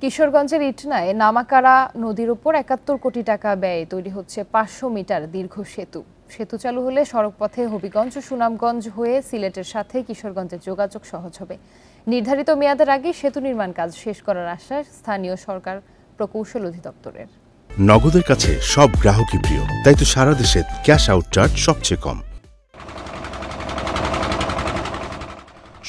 কিশোরগঞ্জের ইটনায় নামাকারা নদীর উপর ৭১ কোটি টাকা ব্যয়ে তৈরি হচ্ছে ৫০০ মিটার দীর্ঘ সেতু। সেতু চালু হলে সড়কপথে হবিগঞ্জ ও সুনামগঞ্জ হয়ে সিলেটের সাথে কিশোরগঞ্জের যোগাযোগ সহজ হবে। নির্ধারিত মেয়াদের আগে সেতু নির্মাণ কাজ শেষ করার আশ্বাস স্থানীয় সরকার প্রকৌশল অধিদপ্তরের। নগদের কাছে সব গ্রাহকই প্রিয়, তাই তো সারা দেশে ক্যাশ আউট চার্জ সবচেয়ে কম।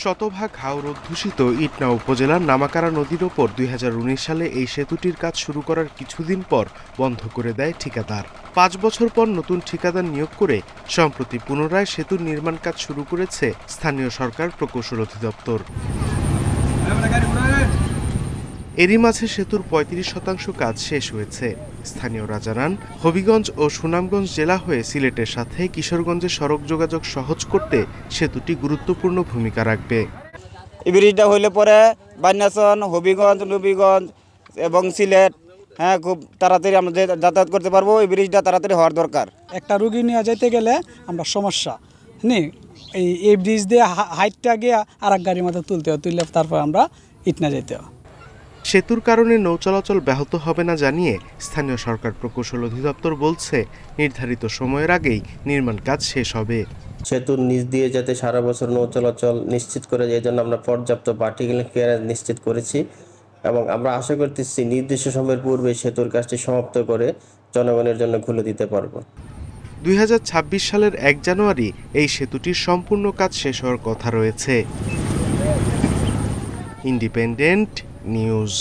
শতভাগ হাওর অধ্যুষিত ইটনা উপজেলার নামাকারা নদীর ওপর ২০১৯ সালে এই সেতুটির কাজ শুরু করার কিছুদিন পর বন্ধ করে দেয় ঠিকাদার। ৫ বছর পর নতুন ঠিকাদার নিয়োগ করে সম্প্রতি পুনরায় সেতুর নির্মাণ কাজ শুরু করেছে স্থানীয় সরকার প্রকৌশল অধিদপ্তর। এরই মাঝে সেতুর ৩৫% কাজ শেষ হয়েছে। স্থানীয়রা জানান, হবিগঞ্জ ও সুনামগঞ্জ জেলা হয়ে সিলেটের সাথে কিশোরগঞ্জের সড়ক যোগাযোগ সহজ করতে সেতুটি গুরুত্বপূর্ণ ভূমিকা রাখবে। এই ব্রিজটা হইলে পরে বান্যাসন, হবিগঞ্জ, নবীগঞ্জ এবং সিলেট খুব তাড়াতাড়ি আমরা যাতায়াত করতে পারবো। এই ব্রিজটা তাড়াতাড়ি হওয়ার দরকার। একটা রুগী নিয়ে যেতে গেলে আমরা সমস্যা এই ব্রিজ দিয়ে হাইটটা গিয়ে আর এক গাড়ির মধ্যে তুললে তারপর আমরা ইটনা যেতে হবে। সেতুর কারণে নৌ চলাচল ব্যাহত হবে না জানিয়ে স্থানীয় সরকার প্রকৌশল অধিদপ্তর বলছে, নির্ধারিত সময়ের আগেই নির্মাণ কাজ শেষ হবে। সেতুর নিচ দিয়ে যাতে সারা বছর নৌ চলাচল নিশ্চিত করে, এই জন্য আমরা পর্যাপ্ত পার্টিকেল ক্লিয়ারেন্স নিশ্চিত করেছি এবং আমরা আশা করতেছি নির্দিষ্ট সময়ের পূর্বে সেতুর কাজটি সমাপ্ত করে জনগণের জন্য খুলে দিতে পারবো। ২০২৬ সালের ১ জানুয়ারি এই সেতুটির সম্পূর্ণ কাজ শেষ হওয়ার কথা রয়েছে। Independent news.